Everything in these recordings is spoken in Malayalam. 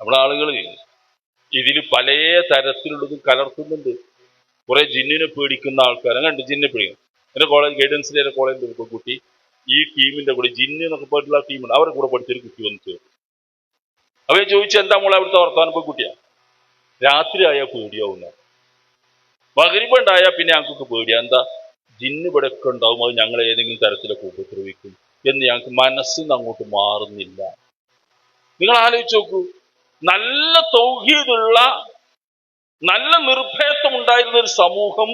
നമ്മുടെ ആളുകള് ഇതില് പല തരത്തിലുള്ളതും കലർത്തുന്നുണ്ട്. കുറെ ജിന്നിനെ പേടിക്കുന്ന ആൾക്കാർ കണ്ട് ജിന്നെ പേടിക്കും. എന്റെ കോളേജ് ഗൈഡൻസിലെ കോളേജിൽ ഒരു കുട്ടി ഈ ടീമിന്റെ കൂടെ ജിന്ന് എന്നൊക്കെ പോയിട്ടുള്ള ടീമുണ്ട്, അവരുടെ കൂടെ പഠിച്ചൊരു കുട്ടി വന്നു ചേർന്നു. അവയെ ചോദിച്ചു എന്താ മോളെ അവിടുത്തെ വർത്താനം? ഇപ്പൊ കുട്ടിയാ രാത്രി ആയാൽ പേടിയാവുന്ന, മഗ്‌രിബ് ഉണ്ടായാൽ പിന്നെ ഞങ്ങൾക്ക് പേടിയാ. എന്താ ജിന്ന് ഇവിടെ ഒക്കെ ഉണ്ടാവും, അത് ഞങ്ങൾ ഏതെങ്കിലും തരത്തിലൊക്കെ ഉപദ്രവിക്കും എന്ന് ഞങ്ങൾക്ക് മനസ്സിൽ നിന്ന് അങ്ങോട്ട് മാറുന്നില്ല. നിങ്ങൾ ആലോചിച്ച് നോക്കൂ, നല്ല തൗഹീദുള്ള നല്ല നിർഭയത്വം ഉണ്ടായിരുന്ന ഒരു സമൂഹം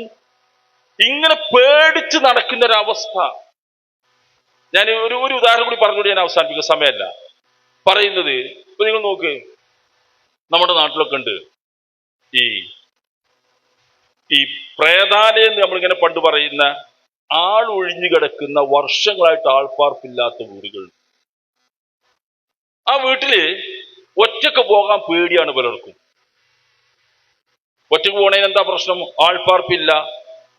ഇങ്ങനെ പേടിച്ച് നടക്കുന്ന ഒരവസ്ഥ. ഞാൻ ഒരു ഉദാഹരണം കൂടി പറഞ്ഞുകൂടി ഞാൻ അവസാനിപ്പിക്കുന്ന സമയമല്ല പറയുന്നത്. ഇപ്പൊ നിങ്ങൾ നോക്ക്, നമ്മുടെ നാട്ടിലൊക്കെ ഉണ്ട് ഈ പ്രേതാലയം എന്ന് നമ്മളിങ്ങനെ പണ്ട് പറയുന്ന ആൾ ഒഴിഞ്ഞു കിടക്കുന്ന വർഷങ്ങളായിട്ട് ആൾപ്പാർപ്പില്ലാത്ത വീടുകൾ. ആ വീട്ടില് ഒറ്റക്ക് പോകാൻ പേടിയാണ് പലർക്കും. ഒറ്റക്ക് പോണേന് എന്താ പ്രശ്നം? ആൾപ്പാർപ്പില്ല,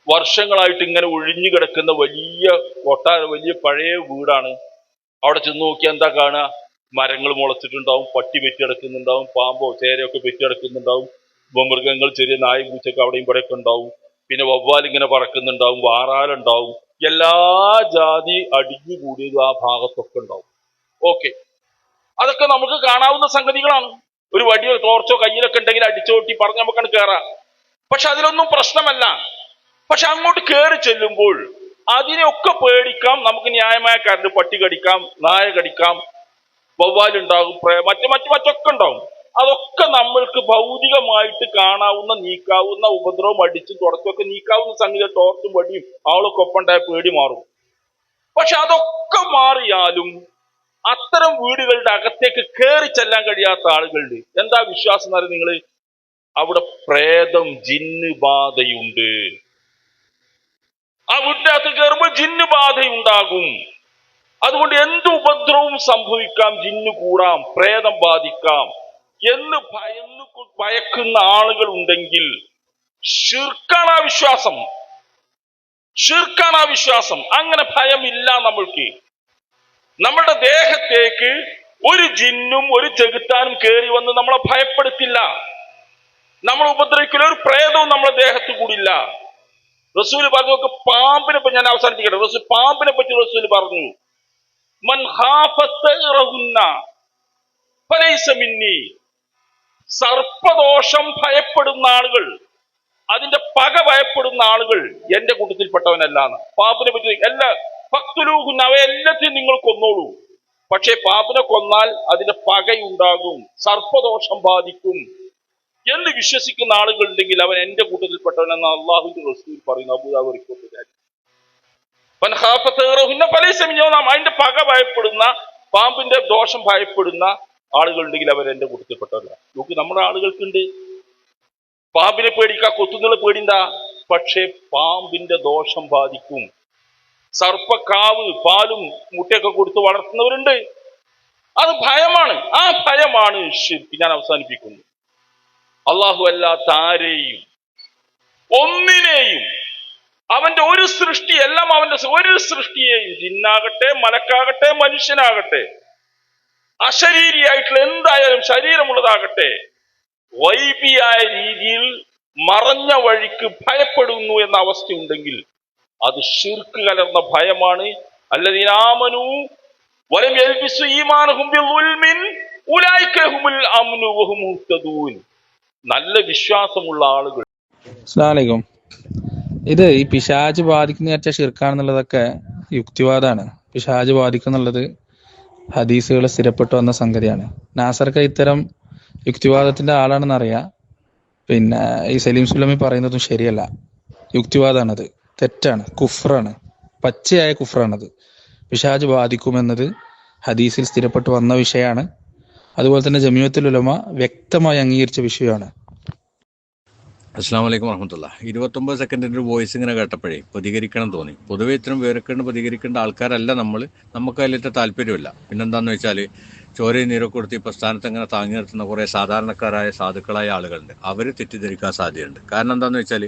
വർഷങ്ങളായിട്ട് ഇങ്ങനെ ഒഴിഞ്ഞു കിടക്കുന്ന വലിയ വലിയ പഴയ വീടാണ്. അവിടെ ചെന്ന് നോക്കിയാൽ എന്താ കാണുക? മരങ്ങൾ മുളച്ചിട്ടുണ്ടാവും, പട്ടി പെറ്റിടക്കുന്നുണ്ടാവും, പാമ്പോ ചേരയൊക്കെ പെറ്റിടക്കുന്നുണ്ടാവും, മൃഗങ്ങൾ ചെറിയ നായ പൂച്ചൊക്കെ അവിടെയും ഇവിടെയൊക്കെ ഉണ്ടാവും, പിന്നെ വവ്വാലിങ്ങനെ പറക്കുന്നുണ്ടാവും, വാറാലുണ്ടാവും, എല്ലാ ജാതി അടിഞ്ഞുകൂടിയത് ആ ഭാഗത്തൊക്കെ ഉണ്ടാവും. ഓക്കെ, അതൊക്കെ നമുക്ക് കാണാവുന്ന സംഗതികളാണ്. ഒരു വടിയോ തോർച്ചോ കയ്യിലൊക്കെ ഉണ്ടെങ്കിൽ അടിച്ചോട്ടി പറഞ്ഞ് നമുക്കാണ് കയറാം. പക്ഷെ അതിലൊന്നും പ്രശ്നമല്ല. പക്ഷെ അങ്ങോട്ട് കയറി ചെല്ലുമ്പോൾ അതിനെയൊക്കെ പേടിക്കാം. നമുക്ക് ന്യായമായ കാരണം പട്ടി കടിക്കാം, നായ കടിക്കാം, വവ്വാലുണ്ടാകും, മറ്റൊക്കെ ഉണ്ടാവും. അതൊക്കെ നമ്മൾക്ക് ഭൗതികമായിട്ട് കാണാവുന്ന നീക്കാവുന്ന ഉപദ്രവം അടിച്ചും തുടച്ചൊക്കെ നീക്കാവുന്ന സംഗതി. ടോർച്ചും വടിയും ആളൊക്കെ ഒപ്പണ്ടായ പേടി മാറും. പക്ഷെ അതൊക്കെ മാറിയാലും അത്തരം വീടുകളുടെ അകത്തേക്ക് കയറി ചെല്ലാൻ കഴിയാത്ത ആളുകളുണ്ട്. എന്താ വിശ്വാസം എന്ന് നിങ്ങൾ? അവിടെ പ്രേതം ജിന്ന് ബാധയുണ്ട്. ആ വീട്ടിനകത്ത് കയറുമ്പോൾ ജിന്ന് ബാധയുണ്ടാകും. അതുകൊണ്ട് എന്ത് ഉപദ്രവവും സംഭവിക്കാം, ജിന്ന് കൂടാം, പ്രേതം ബാധിക്കാം എന്ന് ഭയക്കുന്ന ആളുകൾ ഉണ്ടെങ്കിൽ ശിർക്കാണ് ആ വിശ്വാസം. ശിർക്കാണ് ആ വിശ്വാസം. അങ്ങനെ ഭയമില്ല നമ്മൾക്ക്. നമ്മുടെ ദേഹത്തേക്ക് ഒരു ജിന്നും ഒരു ചെകുത്താനും കയറി വന്ന് നമ്മളെ ഭയപ്പെടുത്തില്ല, നമ്മളെ ഉപദ്രവിക്കില്ല. ഒരു പ്രേതവും നമ്മളെ ദേഹത്ത് കൂടില്ല. റസൂല് പറഞ്ഞു നോക്ക്, പാമ്പിനെ പറ്റി ഞാൻ അവസാനിപ്പിക്കട്ടെ. പാമ്പിനെ പറ്റി റസൂല് പറഞ്ഞു, മൻ ഖാഫത്തറഹുന്ന ഫലൈസ മിന്നി. സർപ്പദോഷം ഭയപ്പെടുന്ന ആളുകൾ, അതിന്റെ പക ഭയപ്പെടുന്ന ആളുകൾ എന്റെ കൂട്ടത്തിൽപ്പെട്ടവനല്ലാന്ന്. പാമ്പിനെ പറ്റി എല്ലാ ഫഖ്തുലൂഹുന്ന, അവയെല്ലാத்தைയും നിങ്ങൾ കൊന്നോളൂ, പക്ഷെ പാമ്പിനെ കൊന്നാൽ അതിന്റെ പകയുണ്ടാകും, സർപ്പദോഷം ബാധിക്കും എന്ന് വിശ്വസിക്കുന്ന ആളുകൾ ഉണ്ടെങ്കിൽ അവൻ എന്റെ കൂട്ടത്തിൽപ്പെട്ടവനെന്ന് അള്ളാഹുവിന്റെ റസൂൽ പറയുന്നു. അബൂദാവൂദ് റിപ്പോർട്ട് ചെയ്തു. അതിന്റെ പക ഭയപ്പെടുന്ന, പാമ്പിന്റെ ദോഷം ഭയപ്പെടുന്ന ആളുകൾ ഉണ്ടെങ്കിൽ അവർ എന്റെ കൂട്ടത്തിൽപ്പെട്ടവരല്ല. നോക്ക്, നമ്മുടെ ആളുകൾക്കുണ്ട് പാമ്പിനെ പേടിക്കാ, കൊത്തുന്നുള്ള പേടിണ്ട, പക്ഷെ പാമ്പിന്റെ ദോഷം ബാധിക്കും. സർപ്പക്കാവ് പാലും മുട്ടയൊക്കെ കൊടുത്ത് വളർത്തുന്നവരുണ്ട്. അത് ഭയമാണ്. ആ ഭയമാണ് ശിർക്ക്. ഞാൻ അവസാനിപ്പിക്കുന്നു. അള്ളാഹു അല്ലാത്ത ആരെയും ഒന്നിനെയും, അവന്റെ ഒരു സൃഷ്ടി, എല്ലാം അവന്റെ ഒരു സൃഷ്ടിയെയും, ജിന്നാകട്ടെ മലക്കാകട്ടെ മനുഷ്യനാകട്ടെ അശരീരിയായിട്ടുള്ള എന്തായാലും ശരീരമുള്ളതാകട്ടെ വൈബിയായ രീതിയിൽ മറഞ്ഞ വഴിക്ക് ഭയപ്പെടുന്നു എന്ന അവസ്ഥയുണ്ടെങ്കിൽ അത് ശിർക്ക് കലർന്ന ഭയമാണ്. അല്ലദീന ആമനൂ വലം യൽബിസു ഈമാനഹും ബിളുൽമിൻ ഉലൈക ഹുമുൽ അംനു വഹും മുഹ്തദൂൻ. നല്ല വിശ്വാസമുള്ള ആളുകൾ. അസ്സലാമു അലൈക്കും. ഇത് ഈ പിശാച് ബാധിക്കുന്ന ഷിർക്കാണെന്നുള്ളതൊക്കെ യുക്തിവാദമാണ്. പിശാച് ബാധിക്കുന്നുള്ളത് ഹദീസുകൾ സ്ഥിരപ്പെട്ടു വന്ന സംഗതിയാണ്. നാസർക്ക് ഇത്തരം യുക്തിവാദത്തിന്റെ ആളാണെന്ന് അറിയാം. പിന്നെ ഈ സലീം സുലമി പറയുന്നതും ശരിയല്ല, യുക്തിവാദമാണത്, തെറ്റാണ്, കുഫ്റാണ്, പച്ചയായ കുഫ്റാണത്. പിശാച് ബാധിക്കുമെന്നത് ഹദീസിൽ സ്ഥിരപ്പെട്ടു വന്ന വിഷയമാണ്. അതുപോലെ തന്നെ ജമിയത്തുൽ ഉലമ വ്യക്തമായി അംഗീകരിച്ച വിഷയമാണ്. അസ്സാം വലൈക്കും വറഹമത്തുള്ള. 29 സെക്കൻഡിൻ്റെ ഒരു വോയിസ് ഇങ്ങനെ കേട്ടപ്പോഴേ പ്രതികരിക്കണം തോന്നി. പൊതുവെ ഇത്തരം വേർക്കേണ്ട പ്രതികരിക്കേണ്ട ആൾക്കാരല്ല നമ്മൾ, നമുക്ക് അതിലേറ്റ താല്പര്യമില്ല. പിന്നെന്താണെന്ന് വെച്ചാൽ ചോരയും നീരൊക്കെ കൊടുത്ത് ഈ പ്രസ്ഥാനത്ത് അങ്ങനെ താങ്ങി നിർത്തുന്ന കുറേ സാധാരണക്കാരായ സാധുക്കളായ ആളുകളുണ്ട്. അവർ തെറ്റിദ്ധരിക്കാൻ സാധ്യതയുണ്ട്. കാരണം എന്താണെന്ന് വെച്ചാൽ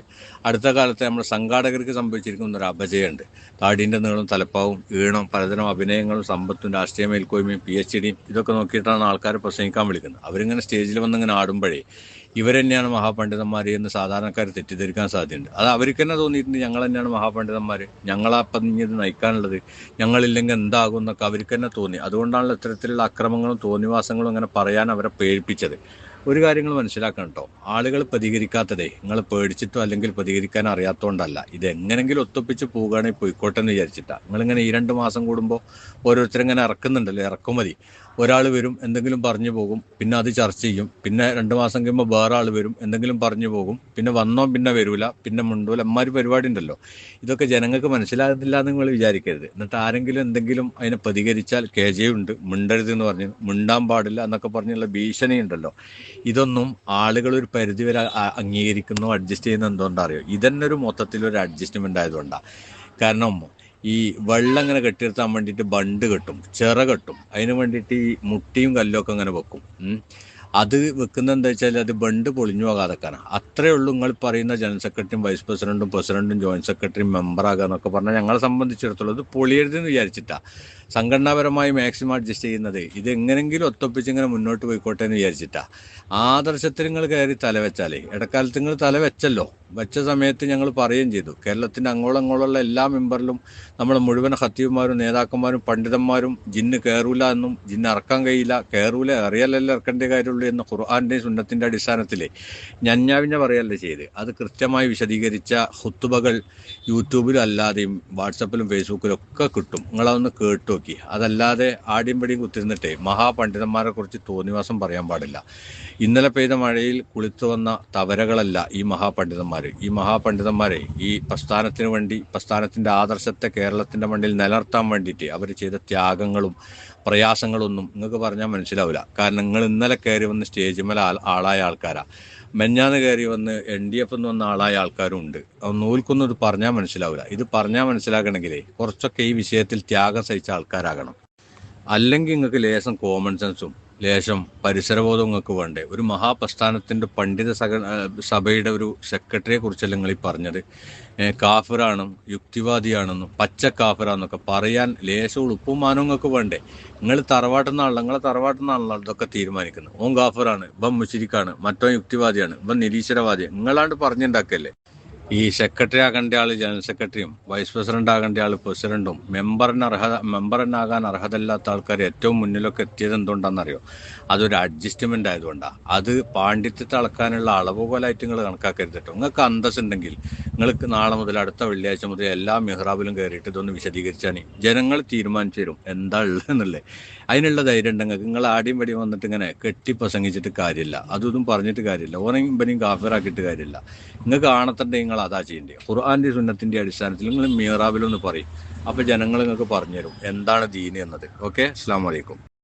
അടുത്ത കാലത്ത് നമ്മുടെ സംഘാടകർക്ക് സംഭവിച്ചിരിക്കുന്ന ഒരു അപജയമുണ്ട്. താടീൻ്റെ നീളം, തലപ്പാവും, ഈണം, പലതരം അഭിനയങ്ങളും, സമ്പത്തും, രാഷ്ട്രീയ മേൽക്കോയ്മയും, PhD ഇതൊക്കെ നോക്കിയിട്ടാണ് ആൾക്കാർ പ്രസംഗിക്കാൻ വിളിക്കുന്നത്. അവരിങ്ങനെ സ്റ്റേജിൽ വന്നിങ്ങനെ ആടുമ്പോഴേ ഇവർ തന്നെയാണ് മഹാപണ്ഡിതന്മാർ എന്ന് സാധാരണക്കാർ തെറ്റിദ്ധരിക്കാൻ സാധ്യതയുണ്ട്. അത് അവർക്ക് തന്നെ തോന്നിയിട്ടുണ്ട്, ഞങ്ങൾ തന്നെയാണ് മഹാപണ്ഡിതന്മാർ, ഞങ്ങളപ്പം ഇത് നയിക്കാനുള്ളത്, ഞങ്ങളില്ലെങ്കിൽ എന്താകും എന്നൊക്കെ അവർക്ക് തന്നെ തോന്നി. അതുകൊണ്ടാണല്ലോ ഇത്തരത്തിലുള്ള അക്രമങ്ങളും തോന്നിവാസങ്ങളും അങ്ങനെ പറയാൻ അവരെ പേടിപ്പിച്ചത്. ഒരു കാര്യങ്ങൾ മനസ്സിലാക്കണം കേട്ടോ, ആളുകൾ പ്രതികരിക്കാത്തതേ നിങ്ങൾ പേടിച്ചിട്ടോ അല്ലെങ്കിൽ പ്രതികരിക്കാൻ അറിയാത്തതുകൊണ്ടല്ല. ഇത് എങ്ങനെങ്കിലും ഒത്തൊപ്പിച്ച് പോവുകയാണെങ്കിൽ പോയിക്കോട്ടെ എന്ന് വിചാരിച്ചിട്ടാണ്. നിങ്ങളിങ്ങനെ ഈ 2 മാസം കൂടുമ്പോൾ ഓരോരുത്തരിങ്ങനെ ഇറക്കുന്നുണ്ടല്ലോ, ഇറക്കുമതി. ഒരാൾ വരും, എന്തെങ്കിലും പറഞ്ഞു പോകും, പിന്നെ അത് ചർച്ച ചെയ്യും, പിന്നെ 2 മാസം കഴിയുമ്പോൾ വേറെ ആൾ വരും, എന്തെങ്കിലും പറഞ്ഞു പോകും, പിന്നെ വന്നോ പിന്നെ വരൂല, പിന്നെ മുണ്ടൂല. അമ്മാതിരി പരിപാടി ഉണ്ടല്ലോ. ഇതൊക്കെ ജനങ്ങൾക്ക് മനസ്സിലാകുന്നില്ല എന്ന് നിങ്ങൾ വിചാരിക്കരുത്. എന്നിട്ട് ആരെങ്കിലും എന്തെങ്കിലും അതിനെ പ്രതികരിച്ചാൽ KJ ഉണ്ട്, മിണ്ടരുത് എന്ന് പറഞ്ഞ്, മിണ്ടാൻ പാടില്ല എന്നൊക്കെ പറഞ്ഞുള്ള ഭീഷണി ഉണ്ടല്ലോ. ഇതൊന്നും ആളുകൾ ഒരു പരിധിവരെ അംഗീകരിക്കുന്നു, അഡ്ജസ്റ്റ് ചെയ്യുന്ന എന്തുകൊണ്ടാ അറിയോ? ഇതന്നെ ഒരു മൊത്തത്തിലൊരു അഡ്ജസ്റ്റ്മെന്റ് ആയതുകൊണ്ടാണ്. കാരണം ഈ വെള്ളം ഇങ്ങനെ കെട്ടിയിരുത്താൻ വേണ്ടിയിട്ട് ബണ്ട് കെട്ടും, ചിറ കെട്ടും, അതിന് വേണ്ടിയിട്ട് ഈ മുട്ടിയും കല്ലൊക്കെ അങ്ങനെ വെക്കും. അത് വെക്കുന്നത് എന്താ വെച്ചാൽ അത് ബണ്ട് പൊളിഞ്ഞു പോകാതെക്കാനാണ്. അത്രയേ ഉള്ളൂ. നിങ്ങൾ പറയുന്ന ജനറൽ സെക്രട്ടറിയും വൈസ് പ്രസിഡന്റും ജോയിന്റ് സെക്രട്ടറിയും മെമ്പറാകുക എന്നൊക്കെ പറഞ്ഞാൽ ഞങ്ങളെ സംബന്ധിച്ചിടത്തോളം ഇത് പൊളിയരുതെന്ന് വിചാരിച്ചിട്ടാണ്. സംഘടനാപരമായി മാക്സിമം അഡ്ജസ്റ്റ് ചെയ്യുന്നത് ഇത് എങ്ങനെങ്കിലും ഒത്തൊപ്പിച്ച് ഇങ്ങനെ മുന്നോട്ട് പോയിക്കോട്ടെ എന്ന് വിചാരിച്ചിട്ടാണ്. ആദർശത്തിൽ നിങ്ങൾ കയറി തലവെച്ചാലേ, ഇടക്കാലത്ത് നിങ്ങൾ തലവെച്ചല്ലോ, വെച്ച സമയത്ത് ഞങ്ങൾ പറയുകയും ചെയ്തു, കേരളത്തിൻ്റെ അങ്ങോളമുള്ള എല്ലാ മെമ്പറിലും നമ്മളെ മുഴുവൻ ഖത്തീബുമാരും നേതാക്കന്മാരും പണ്ഡിതന്മാരും ജിന്ന് കയറൂല എന്നും ജിന്ന് ഇറക്കാൻ കഴിയില്ല, കയറൂല അറിയാലല്ലോ ഇറക്കേണ്ട കാര്യമുള്ളൂ എന്ന് ഖുർആന്റെയും സുന്നത്തിൻ്റെ അടിസ്ഥാനത്തിൽ ഞഞ്ഞാവിഞ്ഞ പറയല്ലേ ചെയ്ത്. അത് കൃത്യമായി വിശദീകരിച്ച ഖുത്തുബകൾ യൂട്യൂബിലും അല്ലാതെയും വാട്സപ്പിലും ഫേസ്ബുക്കിലും ഒക്കെ കിട്ടും. നിങ്ങളതൊന്ന് കേട്ടു നോക്കി. അതല്ലാതെ ആടിയും പടിയും കുത്തിരുന്നിട്ടേ മഹാപണ്ഡിതന്മാരെ കുറിച്ച് തോന്നിവാസം പറയാൻ പാടില്ല. ഇന്നലെ പെയ്ത മഴയിൽ കുളിത്തു വന്ന തവരകളല്ല ഈ മഹാപണ്ഡിതന്മാർ. ഈ മഹാപണ്ഡിതന്മാരെ ഈ പ്രസ്ഥാനത്തിന് വേണ്ടി, പ്രസ്ഥാനത്തിൻ്റെ ആദർശത്തെ കേരളത്തിൻ്റെ മണ്ണിൽ നിലനിർത്താൻ വേണ്ടിയിട്ട് അവർ ചെയ്ത ത്യാഗങ്ങളും പ്രയാസങ്ങളൊന്നും നിങ്ങൾക്ക് പറഞ്ഞാൽ മനസ്സിലാവില്ല. കാരണം നിങ്ങൾ ഇന്നലെ കയറി വന്ന് സ്റ്റേജ് മേലെ ആളായ ആൾക്കാരാ, മെഞ്ഞാന്ന് കയറി വന്ന് NDF എന്ന് വന്ന ആളായ ആൾക്കാരും ഉണ്ട്. നൂൽക്കൊന്നും ഇത് പറഞ്ഞാൽ മനസ്സിലാവില്ല. ഇത് പറഞ്ഞാൽ മനസ്സിലാക്കണമെങ്കിലേ കുറച്ചൊക്കെ ഈ വിഷയത്തിൽ ത്യാഗം സഹിച്ച ആൾക്കാരാകണം. അല്ലെങ്കിൽ നിങ്ങൾക്ക് ലേശം കോമൺ സെൻസും ലേശം പരിസരബോധം നിങ്ങൾക്ക് വേണ്ടേ. ഒരു മഹാപ്രസ്ഥാനത്തിൻ്റെ പണ്ഡിത സഭയുടെ ഒരു സെക്രട്ടറിയെ കുറിച്ചല്ല നിങ്ങൾ ഈ പറഞ്ഞത്. കാഫിറാണെന്നും യുക്തിവാദിയാണെന്നും പച്ച കാഫിറാന്നൊക്കെ പറയാൻ ലേശം ഉളുപ്പും മാനവും നിങ്ങൾക്ക് വേണ്ടേ. നിങ്ങൾ നിങ്ങളെ തറവാട്ടിൽ നിന്നാണല്ലോ ഇതൊക്കെ തീരുമാനിക്കുന്നത്. ഓൻ കാഫിറാണ്, ഇവൻ മുശ്രിക്കാണ്, മറ്റോ യുക്തിവാദിയാണ്, ഇവൻ നിരീശ്വരവാദിയാണ്. നിങ്ങളാണ്ട് പറഞ്ഞുണ്ടാക്കല്ലേ. ഈ സെക്രട്ടറി ആകേണ്ട ആൾ ജനറൽ സെക്രട്ടറിയും വൈസ് പ്രസിഡന്റ് ആകേണ്ട ആൾ പ്രസിഡന്റും മെമ്പറിനാകാൻ അർഹതല്ലാത്ത ആൾക്കാർ ഏറ്റവും മുന്നിലൊക്കെ എത്തിയത് എന്തുകൊണ്ടാണെന്നറിയോ? അതൊരു അഡ്ജസ്റ്റ്മെന്റ് ആയതുകൊണ്ടാണ്. അത് പാണ്ഡിത്യത്തെ അളക്കാനുള്ള അളവുകോലായിട്ട് നിങ്ങൾ കണക്കാക്കരുത് കേട്ടോ. നിങ്ങൾക്ക് അന്തസ് ഉണ്ടെങ്കിൽ നിങ്ങൾക്ക് നാളെ മുതൽ അടുത്ത വെള്ളിയാഴ്ച മുതൽ എല്ലാ മിഹ്റാബിലും കയറിയിട്ട് ഇതൊന്ന് വിശദീകരിച്ചാണ് ജനങ്ങൾ തീരുമാനിച്ചു തരും എന്താ ഉള്ളതെന്നുള്ളത്. അതിനുള്ള ധൈര്യം ഉണ്ടെങ്കിൽ നിങ്ങൾ ആടിയും പടിയും വന്നിട്ട് ഇങ്ങനെ കെട്ടി പ്രസംഗിച്ചിട്ട് കാര്യമില്ല, അതൊന്നും പറഞ്ഞിട്ട് കാര്യമില്ല, ഓനെയും ഇവനെയും കാഫിറാക്കിയിട്ട് കാര്യമില്ല. നിങ്ങൾക്ക് ആണത്തൻ്റെ നിങ്ങൾ അതാ ചെയ്യേണ്ടത്. ഖുർആന്റെ സുന്നത്തിന്റെ അടിസ്ഥാനത്തിൽ നിങ്ങൾ മിഹ്റാബിലൊന്ന് പറയും. അപ്പോൾ ജനങ്ങൾ നിങ്ങൾക്ക് പറഞ്ഞുതരും എന്താണ് ദീന് എന്നത്. ഓക്കെ, അസ്സലാമു അലൈക്കും.